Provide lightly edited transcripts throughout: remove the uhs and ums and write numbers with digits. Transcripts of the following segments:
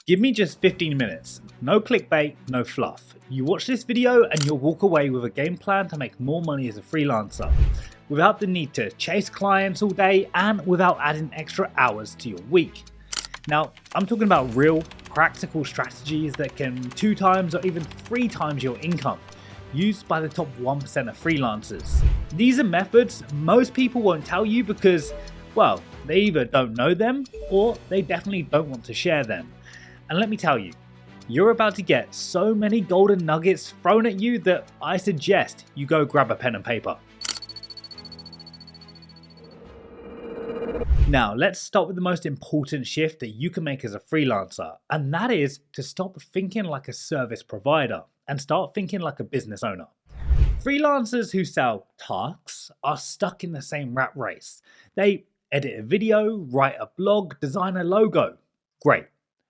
Give me just 15 minutes, no clickbait, no fluff. You watch this video and you'll walk away with a game plan to make more money as a freelancer, without the need to chase clients all day and without adding extra hours to your week. Now, I'm talking about real, practical strategies that can 2 times or even 3 times your income, used by the top 1% of freelancers. These are methods most people won't tell you because, well, they either don't know them or they definitely don't want to share them. And let me tell you, you're about to get so many golden nuggets thrown at you that I suggest you go grab a pen and paper. Now, let's start with the most important shift that you can make as a freelancer, and that is to stop thinking like a service provider and start thinking like a business owner. Freelancers who sell tasks are stuck in the same rat race. They edit a video, write a blog, design a logo. Great.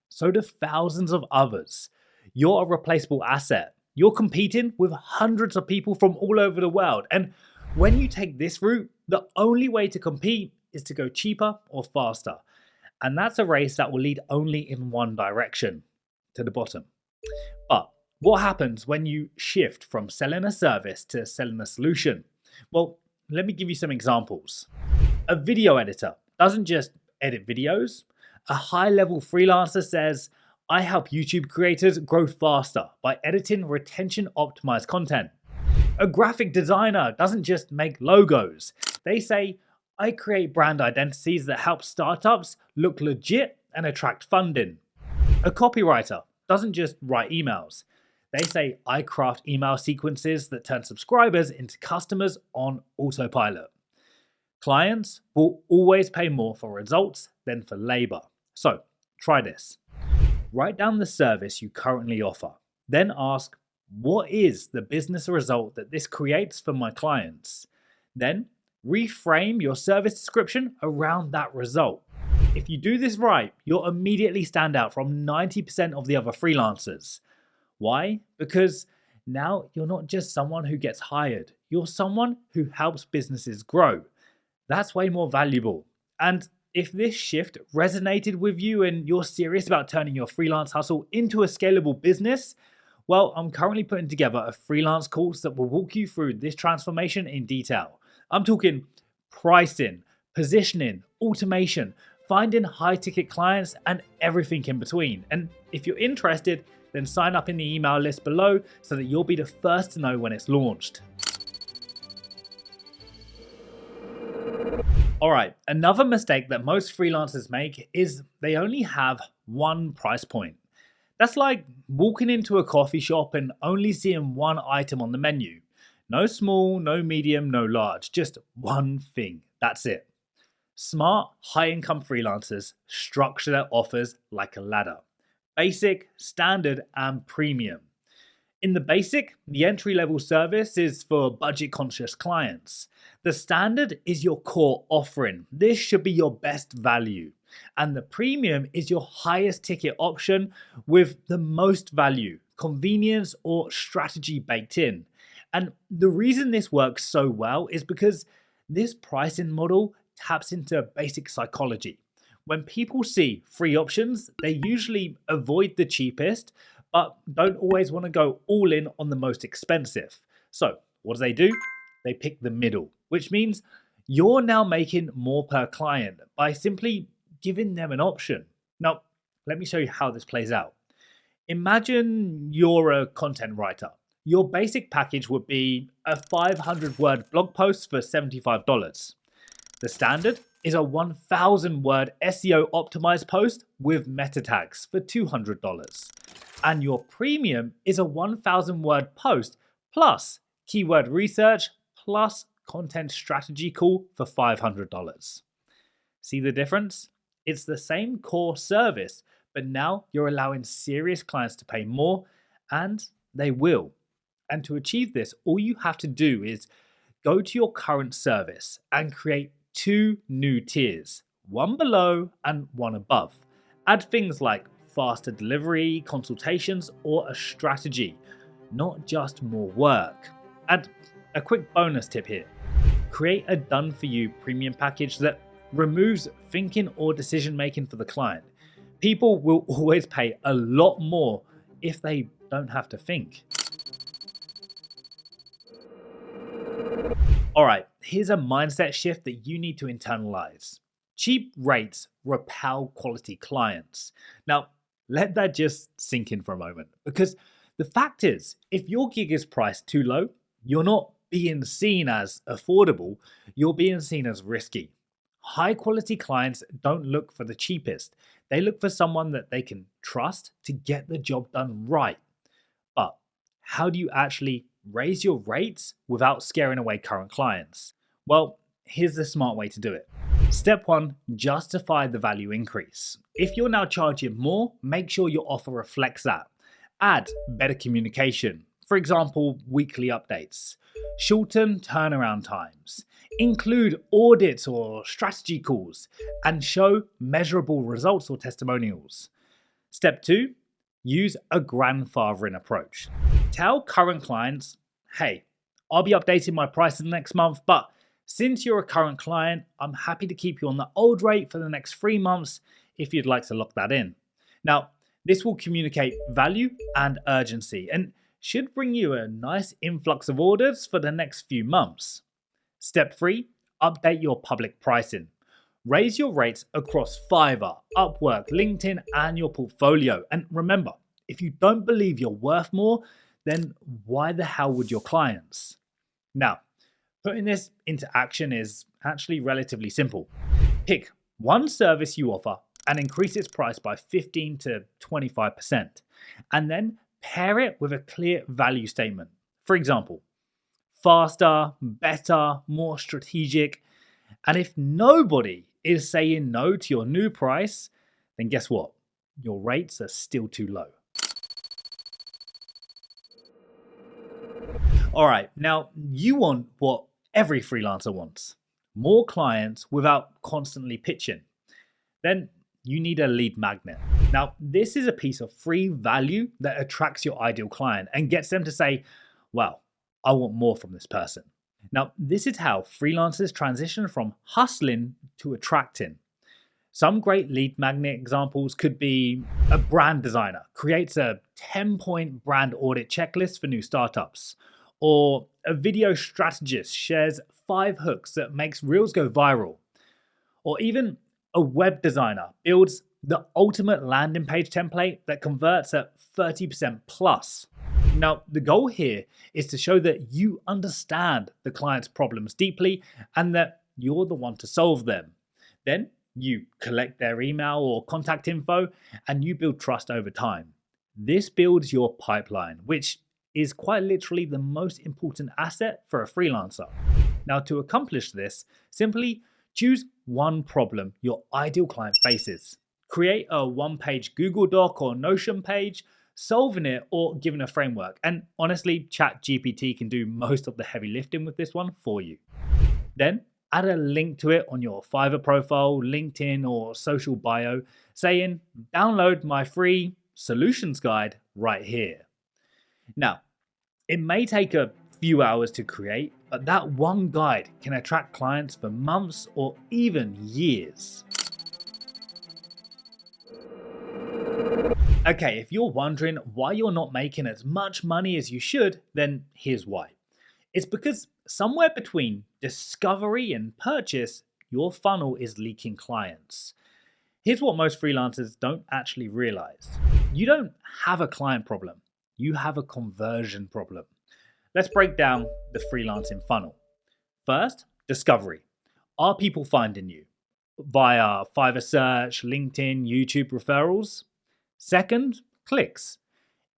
So do thousands of others. You're a replaceable asset. You're competing with hundreds of people from all over the world. And when you take this route, the only way to compete is to go cheaper or faster. And that's a race that will lead only in one direction, to the bottom. But what happens when you shift from selling a service to selling a solution? Well, let me give you some examples. A video editor doesn't just edit videos. A high-level freelancer says, I help YouTube creators grow faster by editing retention-optimized content. A graphic designer doesn't just make logos. They say, I create brand identities that help startups look legit and attract funding. A copywriter doesn't just write emails. They say, I craft email sequences that turn subscribers into customers on autopilot. Clients will always pay more for results than for labor. So, try this. Write down the service you currently offer. Then ask, what is the business result that this creates for my clients? Then, reframe your service description around that result. If you do this right, you'll immediately stand out from 90% of the other freelancers. Why? Because now you're not just someone who gets hired. You're someone who helps businesses grow. That's way more valuable. And if this shift resonated with you and you're serious about turning your freelance hustle into a scalable business, well, I'm currently putting together a freelance course that will walk you through this transformation in detail. I'm talking pricing, positioning, automation, finding high-ticket clients, and everything in between. And if you're interested, then sign up in the email list below so that you'll be the first to know when it's launched. Alright, another mistake that most freelancers make is they only have one price point. That's like walking into a coffee shop and only seeing one item on the menu. No small, no medium, no large, just one thing. That's it. Smart, high-income freelancers structure their offers like a ladder. Basic, standard, and premium. In the basic, the entry-level service is for budget-conscious clients. The standard is your core offering. This should be your best value. And the premium is your highest ticket option with the most value, convenience, or strategy baked in. And the reason this works so well is because this pricing model taps into basic psychology. When people see free options, they usually avoid the cheapest, but don't always want to go all in on the most expensive. So what do? They pick the middle, which means you're now making more per client by simply giving them an option. Now, let me show you how this plays out. Imagine you're a content writer. Your basic package would be a 500-word blog post for $75. The standard is a 1,000-word SEO optimized post with meta tags for $200. And your premium is a 1,000-word post plus keyword research plus content strategy call for $500. See the difference? It's the same core service, but now you're allowing serious clients to pay more, and they will. And to achieve this, all you have to do is go to your current service and create 2 new tiers, one below and one above. Add things like faster delivery, consultations, or a strategy, not just more work. And a quick bonus tip here. Create a done-for-you premium package that removes thinking or decision-making for the client. People will always pay a lot more if they don't have to think. Alright, here's a mindset shift that you need to internalize. Cheap rates repel quality clients. Now, let that just sink in for a moment, because the fact is, if your gig is priced too low, you're not being seen as affordable, you're being seen as risky. High quality clients don't look for the cheapest, they look for someone that they can trust to get the job done right. But how do you actually raise your rates without scaring away current clients? Well, here's the smart way to do it. Step 1, justify the value increase. If you're now charging more, make sure your offer reflects that. Add better communication, for example, weekly updates. Shorten turnaround times. Include audits or strategy calls, and show measurable results or testimonials. Step 2, use a grandfathering approach. Tell current clients, hey, I'll be updating my prices next month, but since you're a current client, I'm happy to keep you on the old rate for the next 3 months if you'd like to lock that in. Now, this will communicate value and urgency and should bring you a nice influx of orders for the next few months. Step 3, update your public pricing. Raise your rates across Fiverr, Upwork, LinkedIn, and your portfolio. And remember, if you don't believe you're worth more, then why the hell would your clients? Now, putting this into action is actually relatively simple. Pick one service you offer and increase its price by 15 to 25%, and then pair it with a clear value statement. For example, faster, better, more strategic. And if nobody is saying no to your new price, then guess what? Your rates are still too low. All right, now you want what every freelancer wants: more clients without constantly pitching. Then you need a lead magnet. Now, this is a piece of free value that attracts your ideal client and gets them to say, wow, I want more from this person. Now, this is how freelancers transition from hustling to attracting. Some great lead magnet examples could be a brand designer creates a 10-point brand audit checklist for new startups, or a video strategist shares 5 hooks that makes reels go viral, or even a web designer builds the ultimate landing page template that converts at 30% plus. Now, the goal here is to show that you understand the client's problems deeply and that you're the one to solve them. Then you collect their email or contact info and you build trust over time. This builds your pipeline, which is quite literally the most important asset for a freelancer. Now, to accomplish this, simply choose one problem your ideal client faces. Create a one-page Google Doc or Notion page, solving it or giving a framework. And honestly, ChatGPT can do most of the heavy lifting with this one for you. Then add a link to it on your Fiverr profile, LinkedIn, or social bio, saying, download my free solutions guide right here. Now, it may take a few hours to create, but that one guide can attract clients for months or even years. Okay, if you're wondering why you're not making as much money as you should, then here's why. It's because somewhere between discovery and purchase, your funnel is leaking clients. Here's what most freelancers don't actually realize. You don't have a client problem, you have a conversion problem. Let's break down the freelancing funnel. First, discovery. Are people finding you via Fiverr search, LinkedIn, YouTube referrals? Second, clicks.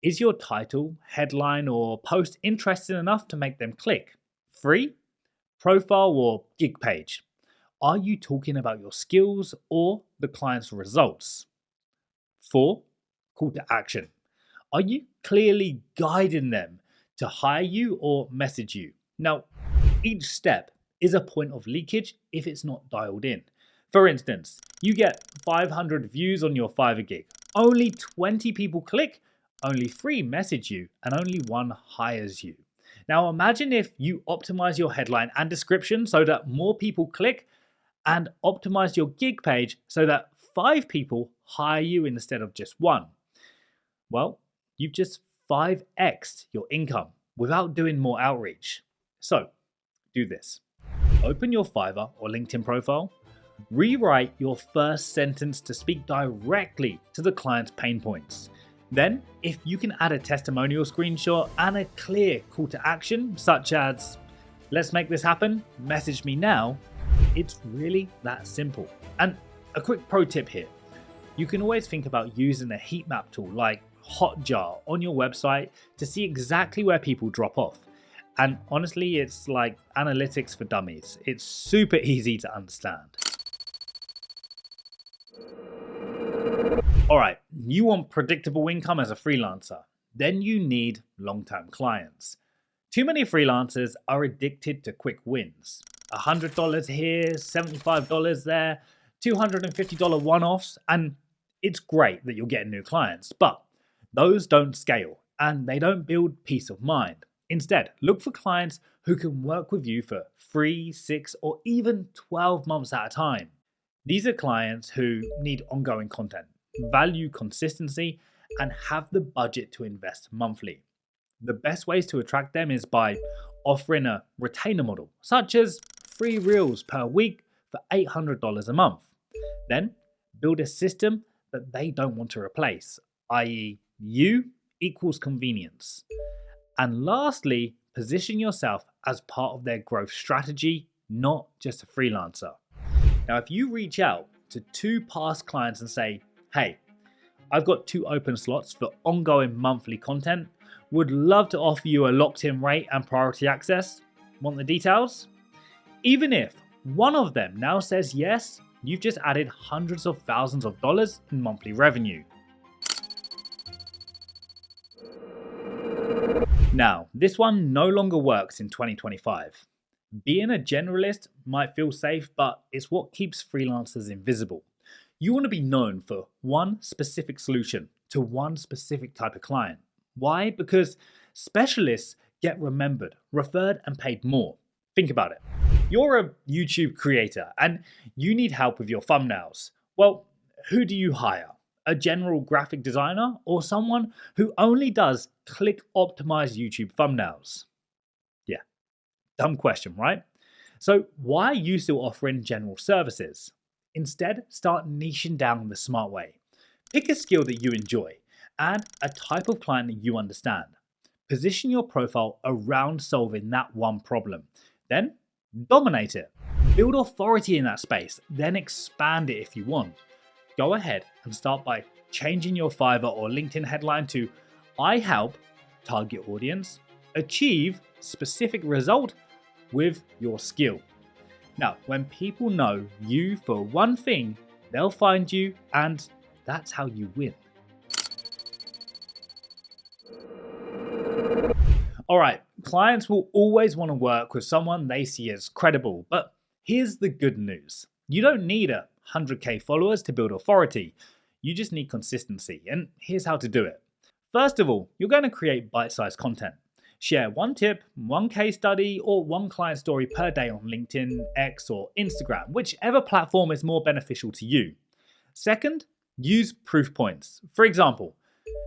Is your title, headline, or post interesting enough to make them click? 3, profile or gig page. Are you talking about your skills or the client's results? 4, call to action. Are you clearly guiding them to hire you or message you? Now, each step is a point of leakage if it's not dialed in. For instance, you get 500 views on your Fiverr gig. Only 20 people click, only 3 message you, and only 1 hires you. Now imagine if you optimize your headline and description so that more people click, and optimize your gig page so that 5 people hire you instead of just one? Well, you've just 5x'd your income without doing more outreach. So, do this. Open your Fiverr or LinkedIn profile. Rewrite your first sentence to speak directly to the client's pain points. Then, if you can add a testimonial screenshot and a clear call to action, such as, let's make this happen, message me now, it's really that simple. And a quick pro tip here. You can always think about using a heat map tool like Hotjar on your website to see exactly where people drop off. And honestly, it's like analytics for dummies. It's super easy to understand. Alright, you want predictable income as a freelancer. Then you need long-term clients. Too many freelancers are addicted to quick wins. $100 here, $75 there, $250 one-offs, and it's great that you're getting new clients, but those don't scale and they don't build peace of mind. Instead, look for clients who can work with you for 3, 6, or even 12 months at a time. These are clients who need ongoing content, value consistency, and have the budget to invest monthly. The best ways to attract them is by offering a retainer model, such as 3 reels per week for $800 a month. Then build a system that they don't want to replace, i.e. you equals convenience. And lastly, position yourself as part of their growth strategy, not just a freelancer. Now, if you reach out to 2 past clients and say, hey, I've got 2 open slots for ongoing monthly content, would love to offer you a locked-in rate and priority access. Want the details? Even if one of them now says yes, you've just added hundreds of thousands of dollars in monthly revenue. Now, this one no longer works in 2025. Being a generalist might feel safe, but it's what keeps freelancers invisible. You want to be known for one specific solution to one specific type of client. Why? Because specialists get remembered, referred, and paid more. Think about it. You're a YouTube creator and you need help with your thumbnails. Well, who do you hire? A general graphic designer or someone who only does click optimized YouTube thumbnails? Yeah, dumb question, right? So why are you still offering general services? Instead, start niching down the smart way. Pick a skill that you enjoy and a type of client that you understand. Position your profile around solving that one problem. Then dominate it. Build authority in that space, then expand it if you want. Go ahead and start by changing your Fiverr or LinkedIn headline to I help target audience achieve specific result with your skill. Now, when people know you for one thing, they'll find you, and that's how you win. Alright, clients will always want to work with someone they see as credible, but here's the good news. You don't need 100k followers to build authority. You just need consistency, and here's how to do it. First of all, you're going to create bite-sized content. Share one tip, one case study, or one client story per day on LinkedIn, X, or Instagram, whichever platform is more beneficial to you. Second, use proof points. For example,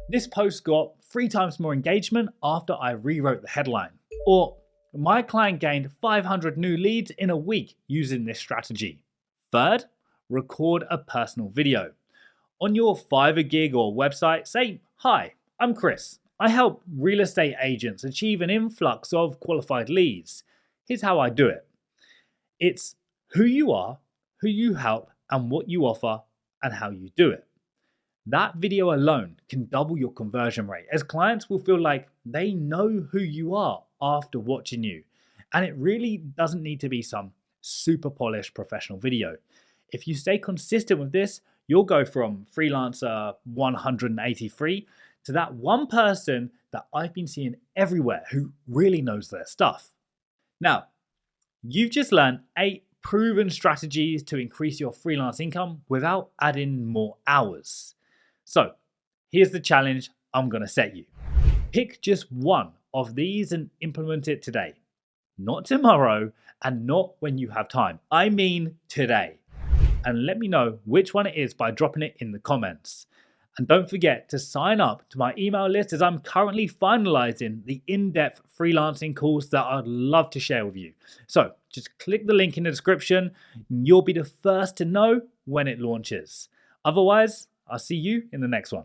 this post got 3 times more engagement after I rewrote the headline. Or my client gained 500 new leads in a week using this strategy. Third, record a personal video. On your Fiverr gig or website, say, hi, I'm Chris. I help real estate agents achieve an influx of qualified leads. Here's how I do it. It's who you are, who you help, and what you offer, and how you do it. That video alone can double your conversion rate, as clients will feel like they know who you are after watching you. And it really doesn't need to be some super polished professional video. If you stay consistent with this, you'll go from freelancer 183 to that one person that I've been seeing everywhere who really knows their stuff. Now, you've just learned 8 proven strategies to increase your freelance income without adding more hours. So, here's the challenge I'm going to set you. Pick just one of these and implement it today. Not tomorrow and not when you have time. I mean today. and let me know which one it is by dropping it in the comments. And don't forget to sign up to my email list, as I'm currently finalizing the in-depth freelancing course that I'd love to share with you. So just click the link in the description and you'll be the first to know when it launches. Otherwise, I'll see you in the next one.